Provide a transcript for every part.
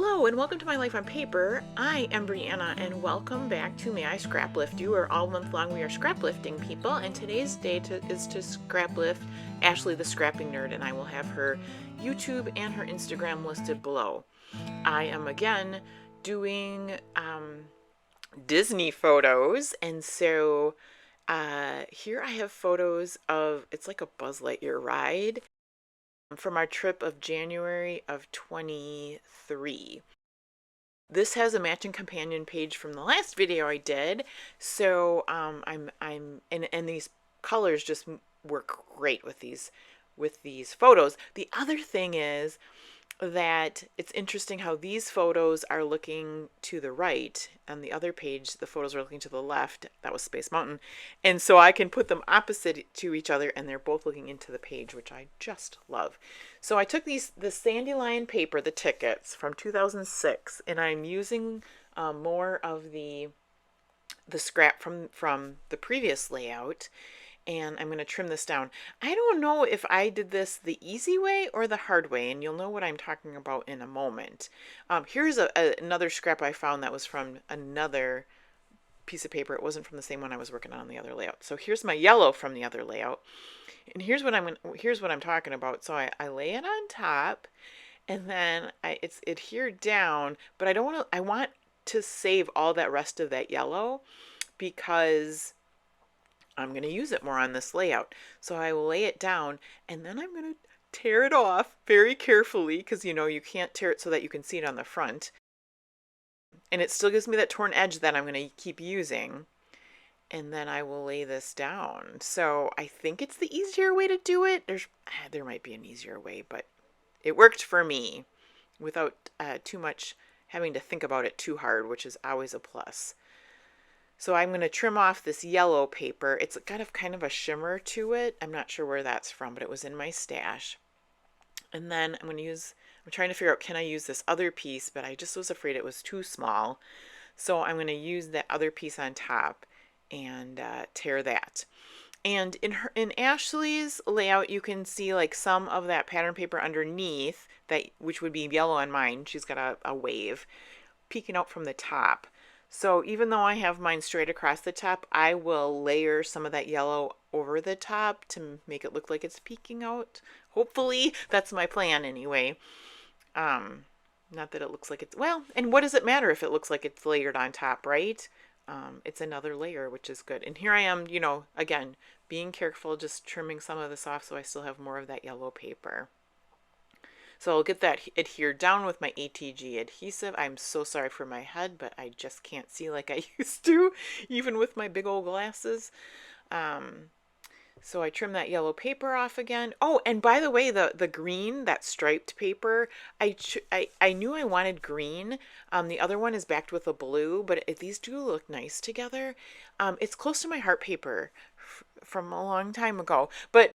Hello and welcome to My Life on Paper. I am Brianna and welcome back to May I Scraplift You, where all month long we are scraplifting people, and today's day is to scraplift Ashley the Scrapping Nerd, and I will have her YouTube and her Instagram listed below. I am again doing Disney photos, and so here I have photos of, it's like a Buzz Lightyear ride from our trip of January of 23. This has a matching companion page from the last video I did, so and these colors just work great with these photos. The other thing is that it's interesting how these photos are looking to the right, and the other page the photos are looking to the left. That was Space Mountain, and so I can put them opposite to each other and they're both looking into the page, which I just love. So I took the Sandy Lion paper, the tickets from 2006, and I'm using more of the scrap from the previous layout, and I'm going to trim this down. I don't know if I did this the easy way or the hard way, and you'll know what I'm talking about in a moment. Here's another scrap I found that was from another piece of paper. It wasn't from the same one I was working on the other layout. So here's my yellow from the other layout, and here's what I'm talking about. So I lay it on top, and then it's adhered down, but I want to save all that rest of that yellow because I'm going to use it more on this layout. So I will lay it down, and then I'm going to tear it off very carefully, because you can't tear it so that you can see it on the front. And it still gives me that torn edge that I'm going to keep using. And then I will lay this down. So I think it's the easier way to do it. There might be an easier way, but it worked for me without too much having to think about it too hard, which is always a plus. So I'm going to trim off this yellow paper. It's got kind of a shimmer to it. I'm not sure where that's from, but it was in my stash. And then I'm trying to figure out, can I use this other piece, but I just was afraid it was too small. So I'm going to use that other piece on top and tear that. And in Ashley's layout, you can see like some of that pattern paper underneath, which would be yellow on mine. She's got a wave peeking out from the top. So even though I have mine straight across the top, I will layer some of that yellow over the top to make it look like it's peeking out. Hopefully, that's my plan anyway. Not that it looks like it's, well, and what does it matter if it looks like it's layered on top, right? It's another layer, which is good. And here I am, again, being careful, just trimming some of this off so I still have more of that yellow paper. So I'll get that adhered down with my ATG adhesive. I'm so sorry for my head, but I just can't see like I used to, even with my big old glasses. So I trim that yellow paper off again. Oh, and by the way, the green, that striped paper, I knew I wanted green. The other one is backed with a blue, but these do look nice together. It's close to my heart paper from a long time ago, but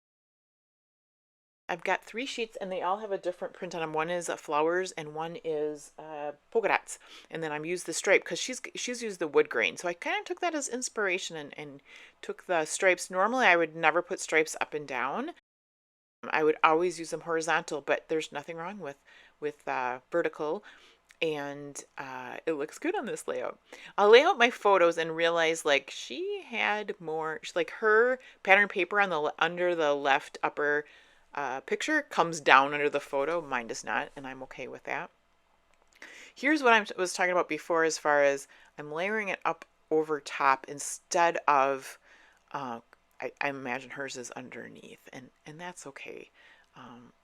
I've got 3 sheets and they all have a different print on them. One is flowers and one is polka dots. And then I've used the stripe because she's used the wood grain. So I kind of took that as inspiration and took the stripes. Normally I would never put stripes up and down. I would always use them horizontal, but there's nothing wrong with vertical. And it looks good on this layout. I'll lay out my photos and realize like she had more, like her pattern paper on under the left upper picture comes down under the photo. Mine does not, and I'm okay with that. Here's what I was talking about before, as far as I'm layering it up over top instead of I imagine hers is underneath, and that's okay.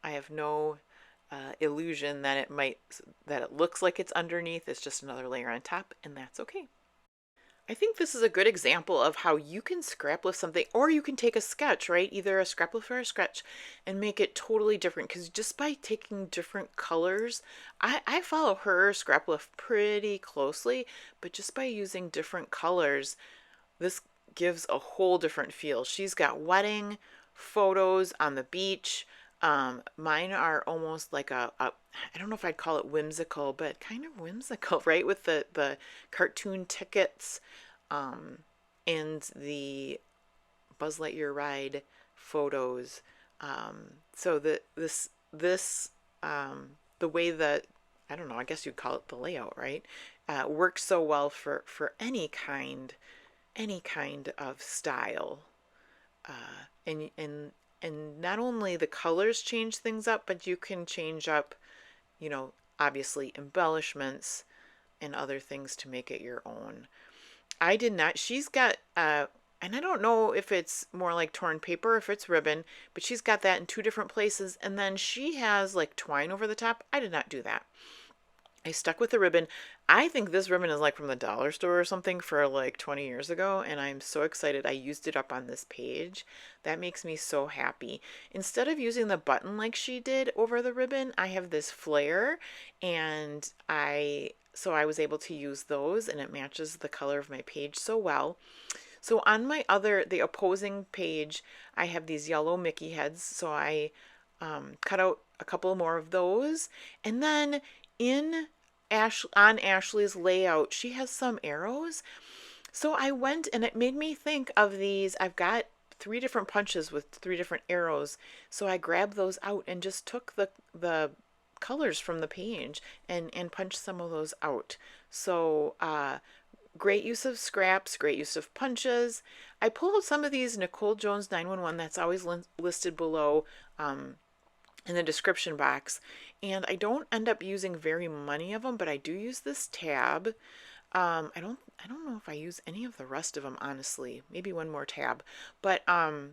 I have no illusion that it looks like it's underneath. It's just another layer on top, and that's okay. I think this is a good example of how you can scraplift something, or you can take a sketch, right? Either a scraplift or a sketch, and make it totally different. Because just by taking different colors, I follow her scraplift pretty closely, but just by using different colors, this gives a whole different feel. She's got wedding photos on the beach. Mine are almost like I don't know if I'd call it whimsical, but kind of whimsical, right? With the cartoon tickets, and the Buzz Lightyear ride photos. So the way the I don't know, I guess you'd call it the layout, right? Works so well for any kind of style. And not only the colors change things up, but you can change up, you know, obviously embellishments and other things to make it your own. I did not. She's got and I don't know if it's more like torn paper or if it's ribbon, but she's got that in two different places, and then she has like twine over the top. I did not do that. I stuck with the ribbon. I think this ribbon is like from the dollar store or something for like 20 years ago, and I'm so excited I used it up on this page. That makes me so happy. Instead of using the button like she did over the ribbon, I have this flare, and so I was able to use those, and it matches the color of my page so well. So on my the opposing page, I have these yellow Mickey heads, so I cut out a couple more of those, and then on Ashley's layout, she has some arrows. So I went and it made me think of these. I've got 3 different punches with 3 different arrows. So I grabbed those out and just took the colors from the page and punched some of those out. So great use of scraps, great use of punches. I pulled some of these Nicole Jones 911, that's always listed below in the description box, and I don't end up using very many of them, but I do use this tab. I don't know if I use any of the rest of them, honestly. Maybe one more tab, but I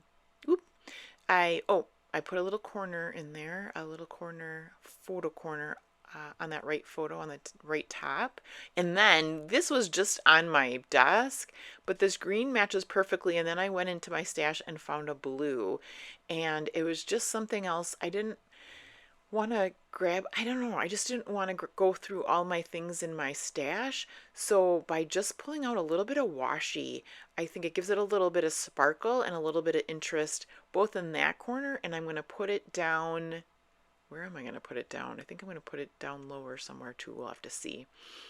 put a little corner in there, a little corner, photo corner on that right photo on the right top. And then this was just on my desk, but this green matches perfectly. And then I went into my stash and found a blue, and it was just something else. I didn't want to grab, I don't know, I just didn't want to go through all my things in my stash. So by just pulling out a little bit of washi, I think it gives it a little bit of sparkle and a little bit of interest, both in that corner, and I'm going to put it down. Where am I going to put it down? I think I'm going to put it down lower somewhere too. We'll have to see.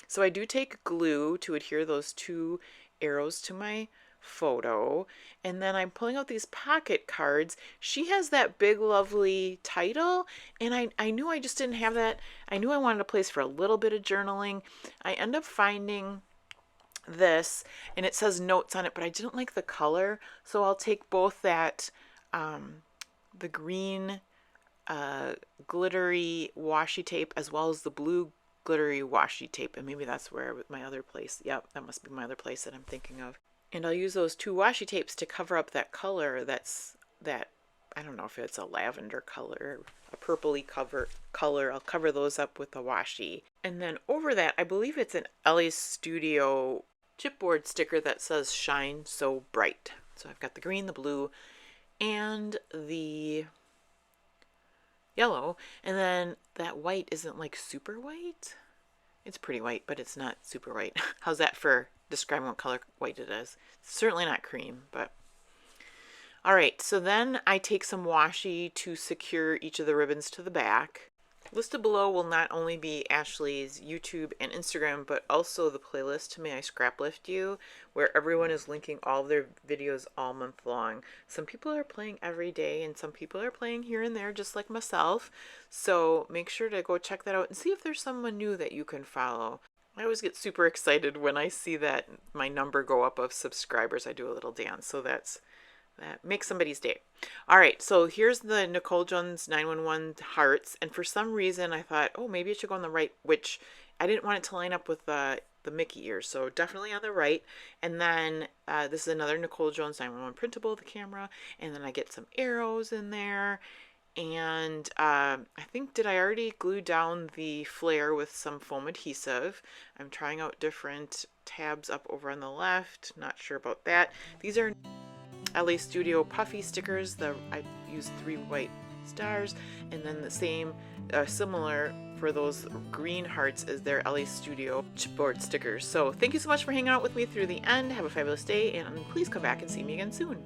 So I do take glue to adhere those 2 arrows to my photo, and then I'm pulling out these pocket cards. She has that big lovely title, and I knew I just didn't have that. I knew I wanted a place for a little bit of journaling. I end up finding this, and it says notes on it, but I didn't like the color, so I'll take both that the green glittery washi tape as well as the blue glittery washi tape, and maybe that's where my other place. Yep, that must be my other place that I'm thinking of. And I'll use those 2 washi tapes to cover up that color. That's that, I don't know if it's a lavender color, a purpley color. I'll cover those up with the washi. And then over that, I believe it's an LA Studio chipboard sticker that says Shine So Bright. So I've got the green, the blue, and the yellow. And then that white isn't like super white. It's pretty white, but it's not super white. How's that for describing what color white it is? It's certainly not cream, but all right. So then I take some washi to secure each of the ribbons to the back. Listed below will not only be Ashley's YouTube and Instagram, but also the playlist to May I Scraplift You, where everyone is linking all of their videos all month long. Some people are playing every day, and some people are playing here and there, just like myself. So make sure to go check that out and see if there's someone new that you can follow. I always get super excited when I see that my number go up of subscribers. I do a little dance, so that makes somebody's day. All right, so here's the Nicole Jones 911 hearts, and for some reason I thought, oh, maybe it should go on the right, which I didn't want it to line up with the Mickey ears, so definitely on the right. And then this is another Nicole Jones 911 printable, the camera, and then I get some arrows in there. And I think, did I already glue down the flare with some foam adhesive? I'm trying out different tabs up over on the left. Not sure about that. These are LA Studio puffy stickers. I used 3 white stars, and then the same similar for those green hearts as their LA Studio chipboard stickers. So thank you so much for hanging out with me through the end. Have a fabulous day, and please come back and see me again soon.